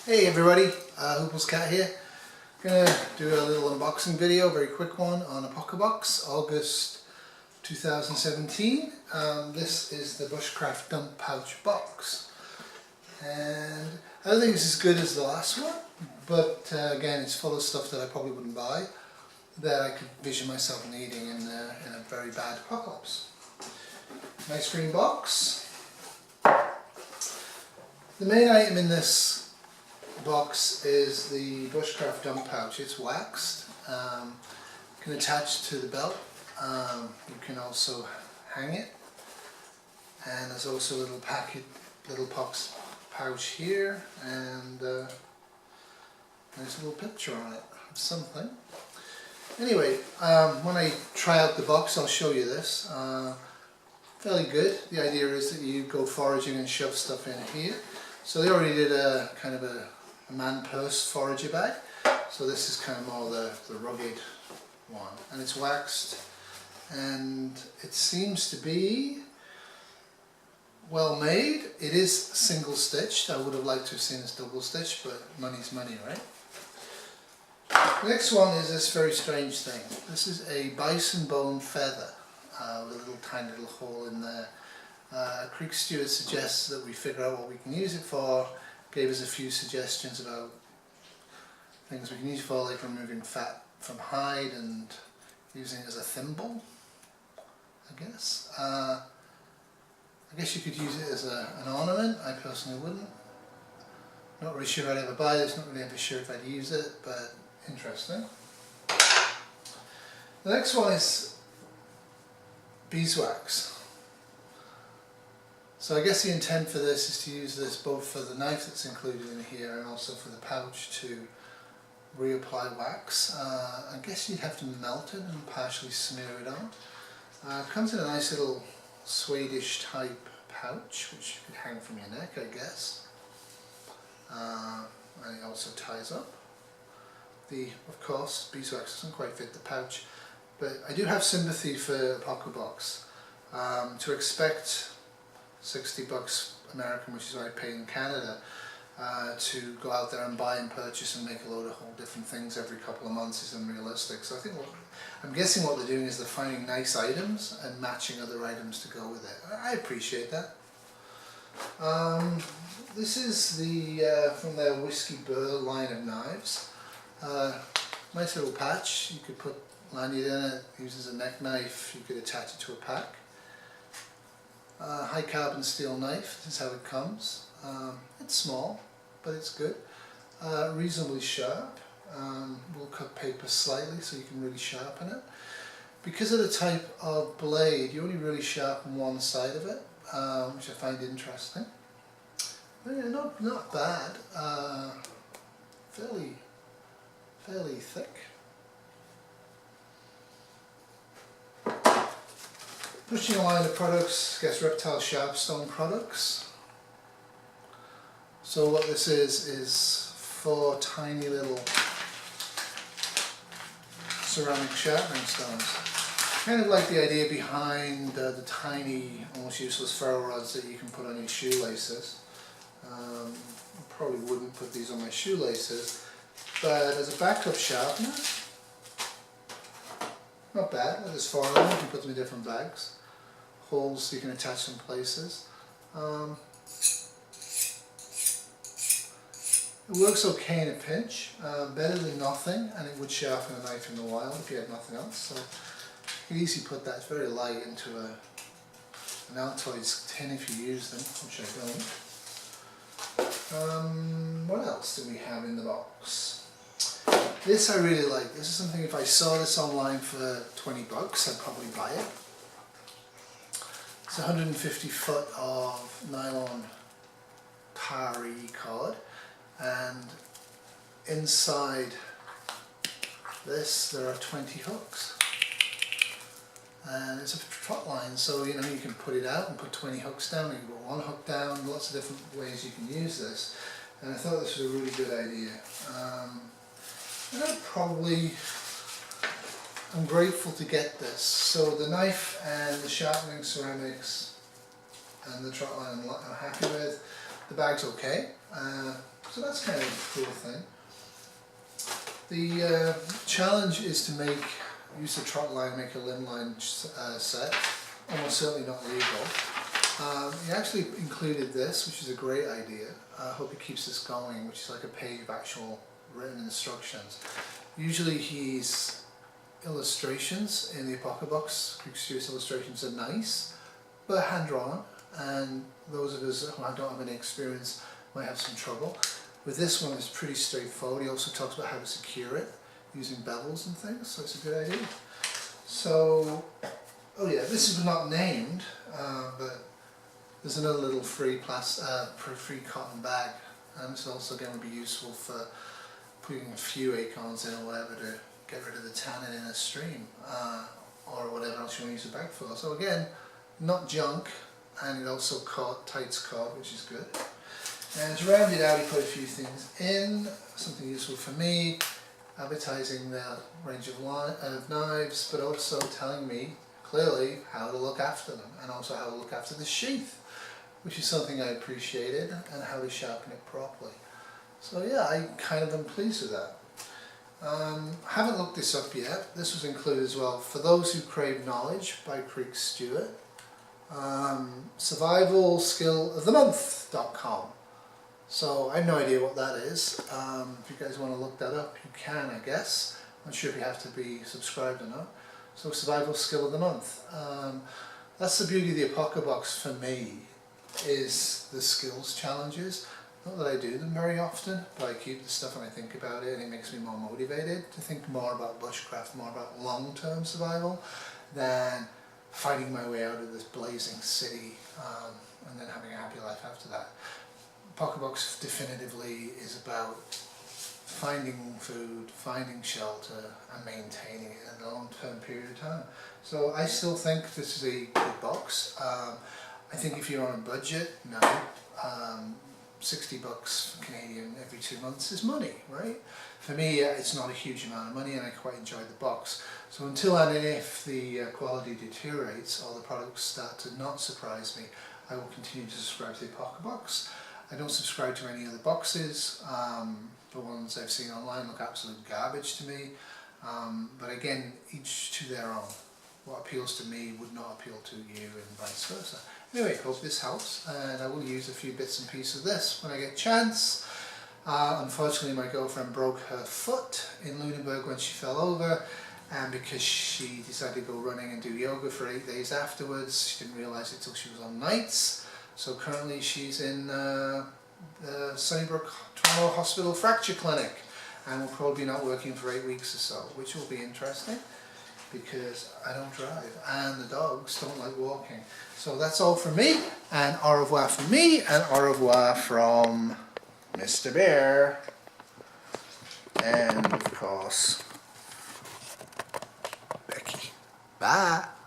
Hey everybody, Hoople's Cat here. Gonna do a little unboxing video, very quick one on Apocabox, August 2017. This is the Bushcraft Dump Pouch box, and I don't think it's as good as the last one, but again it's full of stuff that I probably wouldn't buy, that I could vision myself needing in a very bad apocalypse. Nice green box. The main item in this box is the Bushcraft Dump Pouch. It's waxed. You can attach to the belt. You can also hang it, and there's also a little pouch here, and there's a little picture on it of something. Anyway, when I try out the box, I'll show you this. Fairly good. The idea is that you go foraging and shove stuff in here. So they already did a kind of a man purse forager bag, so this is kind of more the rugged one, and it's waxed, and it seems to be well made. It is single stitched. I would have liked to have seen this double stitched, but money's money, right? The next one is this very strange thing. This is a bison bone feather with a little tiny little hole in there. Creek Steward suggests that we figure out what we can use it for. Gave us a few suggestions about things we can use for, like removing fat from hide and using it as a thimble, I guess. I guess you could use it as an ornament. I personally wouldn't. Not really sure I'd ever buy this, not really ever sure if I'd use it, but interesting. The next one is beeswax. So I guess the intent for this is to use this both for the knife that's included in here and also for the pouch to reapply wax. I guess you'd have to melt it and partially smear it on. It comes in a nice little Swedish type pouch, which you could hang from your neck, I guess. And it also ties up. Of course, beeswax doesn't quite fit the pouch, but I do have sympathy for Apocabox. To expect $60 American, which is what I pay in Canada, to go out there and buy and purchase and make a load of whole different things every couple of months is unrealistic. So I think I'm guessing what they're doing is they're finding nice items and matching other items to go with it. I appreciate that. This is from their Whiskey Burr line of knives. Nice little patch. You could put lanyard in it, use as a neck knife. You could attach it to a pack. High carbon steel knife, this is how it comes. It's small, but it's good. Reasonably sharp. We'll cut paper slightly so you can really sharpen it. Because of the type of blade, you only really sharpen one side of it, which I find interesting. But yeah, not bad. Fairly thick. Pushing a line of products, I guess Reptile Sharpstone products. So what this is 4 tiny little ceramic sharpening stones. Kind of like the idea behind the tiny, almost useless ferro rods that you can put on your shoelaces. I probably wouldn't put these on my shoelaces, but as a backup sharpener, not bad. There's 4 of them, you can put them in different bags. Holes so you can attach them places. It works okay in a pinch, better than nothing, and it would sharpen a knife in the wild if you had nothing else. So you could easily put that, it's very light, into an Altoids tin if you use them, which I don't. What else do we have in the box? This I really like. This is something, if I saw this online for $20, I'd probably buy it. It's 150 foot of nylon tarry cord, and inside this there are 20 hooks. And it's a trot line, so you can put it out and put 20 hooks down, you can put 1 hook down, lots of different ways you can use this. And I thought this was a really good idea. And I'm grateful to get this. So the knife and the sharpening ceramics and the trot line I'm happy with. The bag's okay. So that's kind of a cool thing. The challenge is to use the trot line, make a limb line set. Almost certainly not legal. He actually included this, which is a great idea. I hope it keeps this going, which is like a page of actual written instructions. Usually he's illustrations in the Apocabox. Creek Stew's illustrations are nice, but hand-drawn, and those of us who don't have any experience might have some trouble. With this one, it's pretty straightforward. He also talks about how to secure it using bevels and things, so it's a good idea. So, oh yeah, this is not named, but there's another little free cotton bag, and it's also going to be useful for putting a few acorns in or whatever to get rid of the tannin in a stream, or whatever else you want to use the bag for. So again, not junk, and it also tights cord, which is good. And to round it out, he put a few things in, something useful for me, advertising the range of knives, but also telling me clearly how to look after them, and also how to look after the sheath, which is something I appreciated, and how to sharpen it properly. So yeah, I kind of am pleased with that. Haven't looked this up yet. This was included as well. For those who crave knowledge by Creek Stew, survivalskillofthemonth.com. So I have no idea what that is. If you guys want to look that up, you can, I guess. I'm not sure if you have to be subscribed or not. So survival skill of the month. That's the beauty of the Apocabox for me, is the skills challenges. Not that I do them very often, but I keep the stuff and I think about it, and it makes me more motivated to think more about bushcraft, more about long-term survival than fighting my way out of this blazing city and then having a happy life after that. Apocabox definitively is about finding food, finding shelter, and maintaining it in a long-term period of time. So I still think this is a good box. I think if you're on a budget, no. $60 Canadian every 2 months is money, right? For me, it's not a huge amount of money, and I quite enjoy the box. So until and if the quality deteriorates or the products start to not surprise me, I will continue to subscribe to the Apocabox. I don't subscribe to any other boxes. The ones I've seen online look absolute garbage to me. But again, each to their own. What appeals to me would not appeal to you, and vice versa. Anyway, hope this helps, and I will use a few bits and pieces of this when I get a chance. Unfortunately, my girlfriend broke her foot in Lunenburg when she fell over, and because she decided to go running and do yoga for 8 days afterwards, she didn't realise it till she was on nights. So currently she's in the Sunnybrook Toronto Hospital Fracture Clinic, and will probably not working for 8 weeks or so, which will be interesting because I don't drive and the dogs don't like walking. So that's all from me, and au revoir from me, and au revoir from Mr. Bear, and of course Becky. Bye.